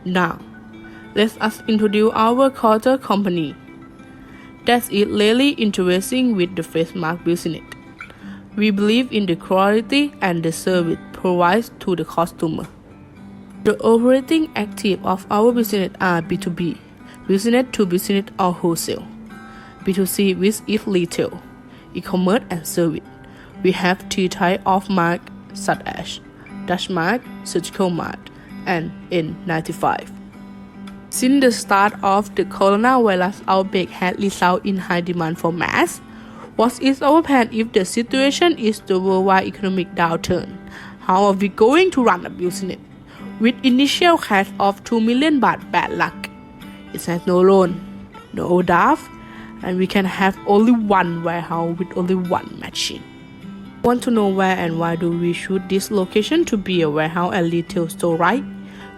Now, let us introduce our quarter company. That is really interesting with the FaceMark business. We believe in the quality and the service provided to the customer. The operating active of our business are B2B, business to business or wholesale, B2C which is retail, e-commerce and service. We have three types of mark such as Dutch mark, surgical mark, and N95. Since the start of the coronavirus outbreak has resulted in high demand for masks, what is our plan if the situation is the worldwide economic downturn? How are we going to run a business? With initial cash of 2 million baht bad luck. It has no loan, no staff, and we can have only one warehouse with only one machine. Want to know where and why do we choose this location to be a warehouse and retail store, right?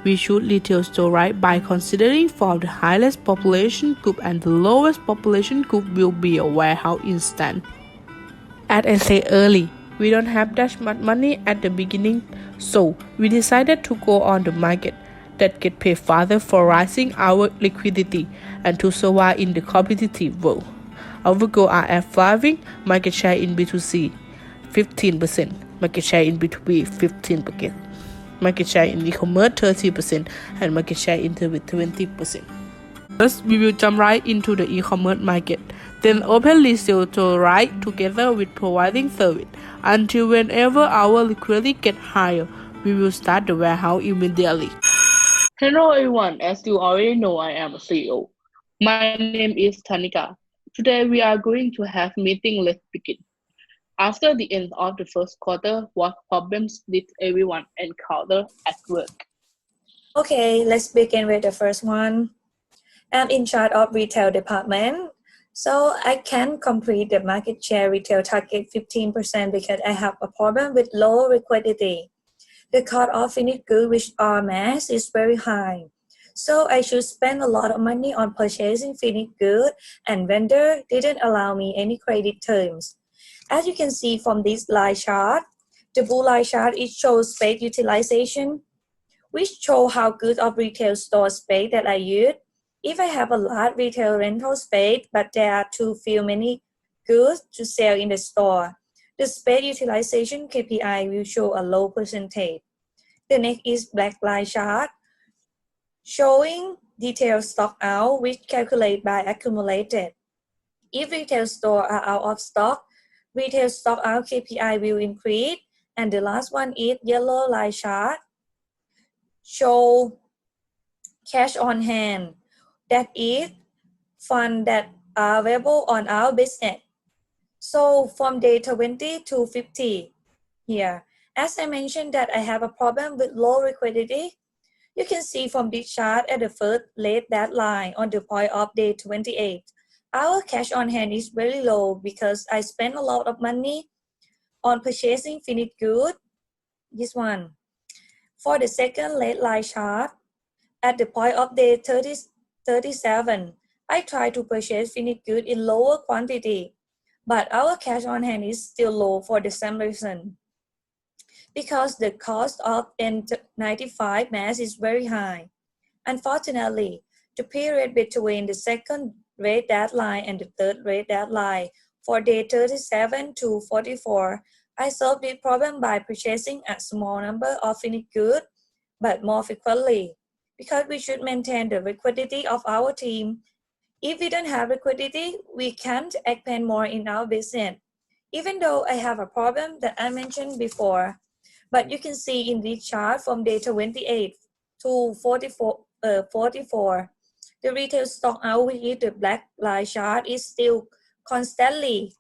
We choose retail store right by considering for the highest population group and the lowest population group will be a warehouse instead. As I said earlier, we don't have that much money at the beginning, so we decided to go on the market that get paid further for raising our liquidity and to survive in the competitive world. Our goals are at thriving market share in B2C 15%, market share in B2B 15%, market share in e-commerce 30%, and market share in service 20%. First, we will jump right into the e-commerce market, then open retail store right together with providing service. Until whenever our liquidity gets higher, we will start the warehouse immediately. Hello everyone, as you already know, I am a CEO. My name is Tanika. Today we are going to have meeting. Let's begin. After the end of the first quarter, what problems did everyone encounter at work? Okay, let's begin with the first one. I'm in charge of retail department, so I can complete the market share retail target 15% because I have a problem with low liquidity. The cost of finished goods, which are mass, is very high. So I should spend a lot of money on purchasing finished goods, and vendor didn't allow me any credit terms. As you can see from this line chart, the blue line chart it shows space utilization, which show how good of retail store space that I use. If I have a large retail rental space, but there are too few many goods to sell in the store, the space utilization KPI will show a low percentage. The next is black line chart, showing detailed stock out, which calculate by accumulated. If retail stores are out of stock, retail stock out KPI will increase. And the last one is yellow line chart, show cash on hand, that is funds that are available on our business. So from day 20 to 50 here, as I mentioned that I have a problem with low liquidity, you can see from this chart at the first red line on the point of day 28. Our cash on hand is very low because I spend a lot of money on purchasing finished goods. This one. For the second red line chart, at the point of day 37, I try to purchase finished goods in lower quantity, but our cash on hand is still low for the same reason. Because the cost of N95 mask is very high. Unfortunately, the period between the second red line and the third red line for day 37 to 44, I solved the problem by purchasing a small number of finished goods, but more frequently, because we should maintain the liquidity of our team. If we don't have liquidity, we can't expand more in our business. Even though I have a problem that I mentioned before, but you can see in this chart from day 28 to 44, the retail stock out, which is the black line chart, is still constantly.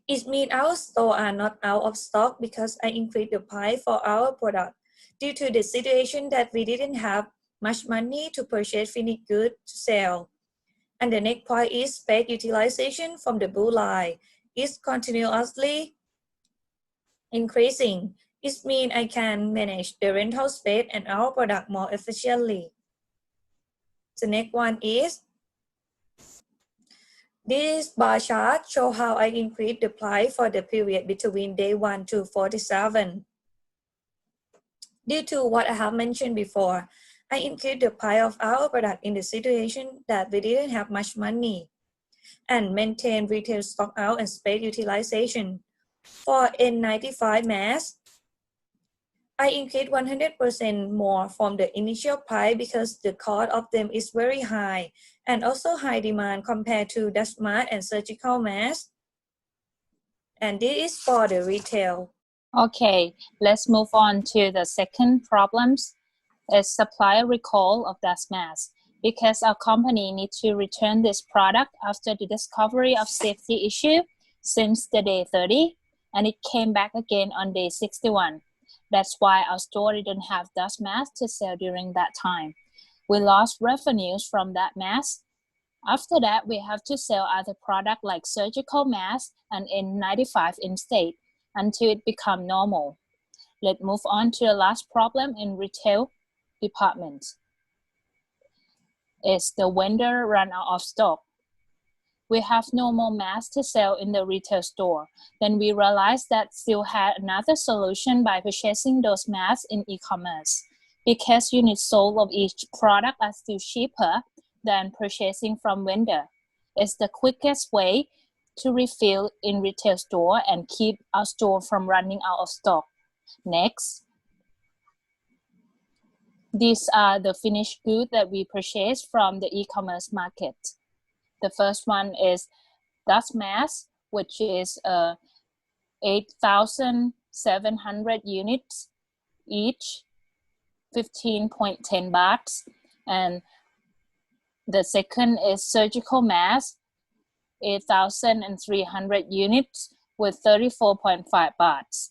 It means our store are not out of stock because I increased the price for our product due to the situation that we didn't have much money to purchase finished goods to sell. And the next point is space utilization from the blue line is continuously increasing. It means I can manage the rental space and our product more efficiently. The next one is this bar chart shows how I increased the price for the period between day 1 to 47. Due to what I have mentioned before, I increased the price of our product in the situation that we didn't have much money and maintain retail stock out and space utilization. For N95 mask, I increased 100% more from the initial price because the cost of them is very high and also high demand compared to dust mask and surgical mask. And this is for the retail. Okay, let's move on to the second problems is supplier recall of dust masks because our company needs to return this product after the discovery of safety issue since the day 30 and it came back again on day 61. That's why our store didn't have dust masks to sell during that time. We lost revenues from that mask. After that, we have to sell other products like surgical masks and N95 instead until it becomes normal. Let's move on to the last problem in retail department. Is the vendor run out of stock? We have no more masks to sell in the retail store. Then we realized that still had another solution by purchasing those masks in e-commerce. Because units sold of each product are still cheaper than purchasing from vendor. It's the quickest way to refill in retail store and keep our store from running out of stock. Next, these are the finished goods that we purchased from the e-commerce market. The first one is dust mask, which is 8,700 units each, 15.10 bahts. And the second is surgical mask, 8,300 units with 34.5 bahts.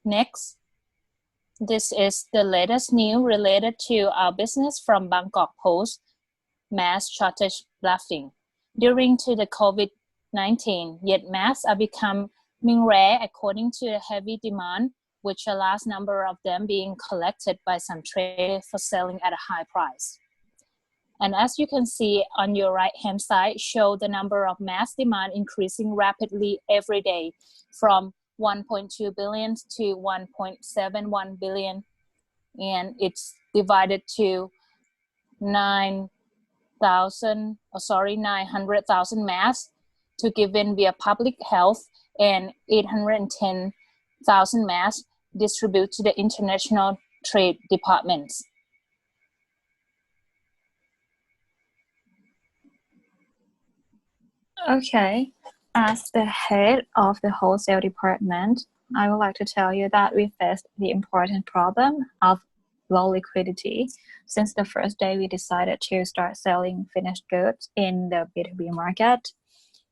Next, this is the latest news related to our business from Bangkok Post, mask shortage bluffing. During to the COVID-19, yet masks are becoming rare according to the heavy demand, which a large number of them being collected by some traders for selling at a high price. And as you can see on your right-hand side, show the number of mask demand increasing rapidly every day from 1.2 billion to 1.71 billion, and it's divided to 900,000 masks to given via public health and 810,000 masks distributed to the international trade departments. Okay, as the head of the wholesale department, I would like to tell you that we faced the important problem of low liquidity since the first day we decided to start selling finished goods in the B2B market.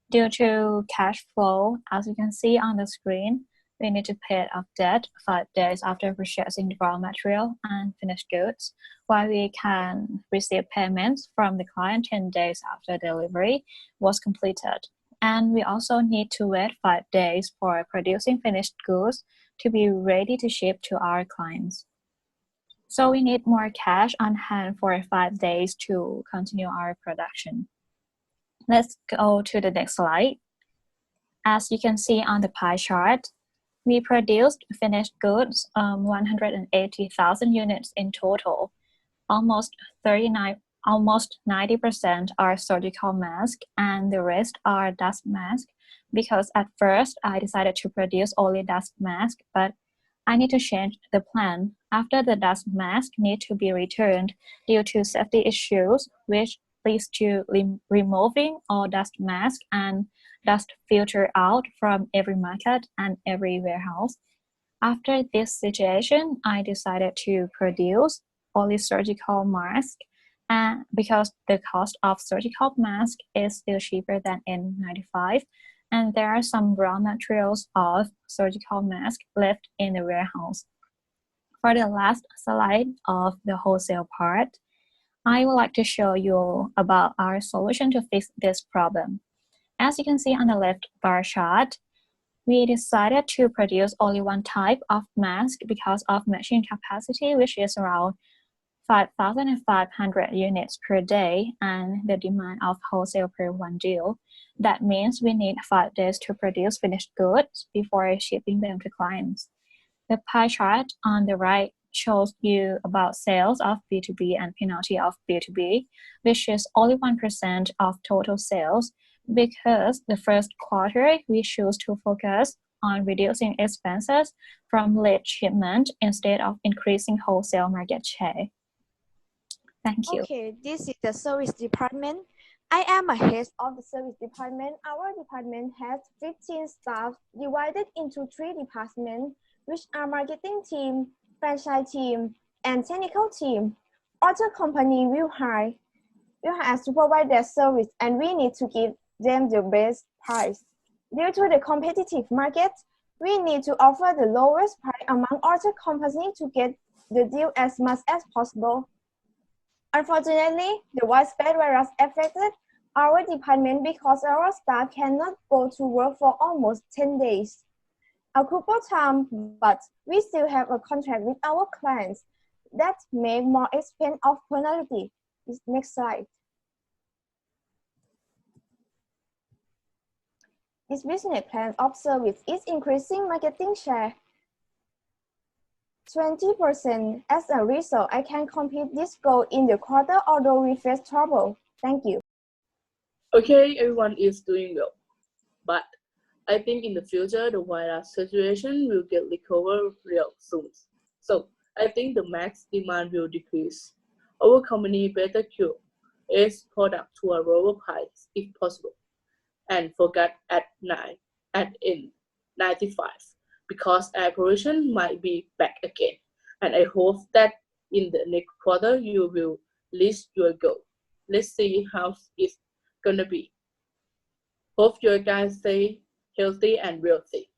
Due to cash flow, as you can see on the screen, we need to pay off debt 5 days after purchasing the raw material and finished goods, while we can receive payments from the client 10 days after delivery was completed. And we also need to wait 5 days for producing finished goods to be ready to ship to our clients. So we need more cash on hand for 5 days to continue our production. Let's go to the next slide. As you can see on the pie chart, we produced finished goods 180,000 units in total. Almost 90% are surgical masks and the rest are dust masks, because at first I decided to produce only dust masks, but I need to change the plan after the dust mask need to be returned due to safety issues, which leads to removing all dust mask and dust filter out from every market and every warehouse. After this situation, I decided to produce only surgical mask, and because the cost of surgical mask is still cheaper than N95, and there are some raw materials of surgical mask left in the warehouse. For the last slide of the wholesale part, I would like to show you about our solution to fix this problem. As you can see on the left bar chart, we decided to produce only one type of mask because of machine capacity, which is around 5,500 units per day, and the demand of wholesale per one deal. That means we need 5 days to produce finished goods before shipping them to clients. The pie chart on the right shows you about sales of B2B and penalty of B2B, which is only 1% of total sales because the first quarter we choose to focus on reducing expenses from late shipment instead of increasing wholesale market share. Thank you. Okay, this is the service department. I am a head of the service department. Our department has 15 staff divided into 3 departments, which are marketing team, franchise team, and technical team. Other company will hire us to provide their service, and we need to give them the best price. Due to the competitive market, we need to offer the lowest price among other companies to get the deal as much as possible. Unfortunately, the widespread virus affected our department because our staff cannot go to work for almost 10 days. A couple times, but we still have a contract with our clients that make more expense of penalty. Next slide. This business plan of service is increasing marketing share 20%. As a result, I can complete this goal in the quarter, although we face trouble. Thank you. Okay, everyone is doing well, but I think in the future the virus situation will get recovered real soon. So I think the max demand will decrease. Our company better cure its product to a lower price if possible, and forget at in 95 because operation might be back again. And I hope that in the next quarter you will reach your goal. Let's see how it's gonna be. Hope you guys stay healthy and wealthy.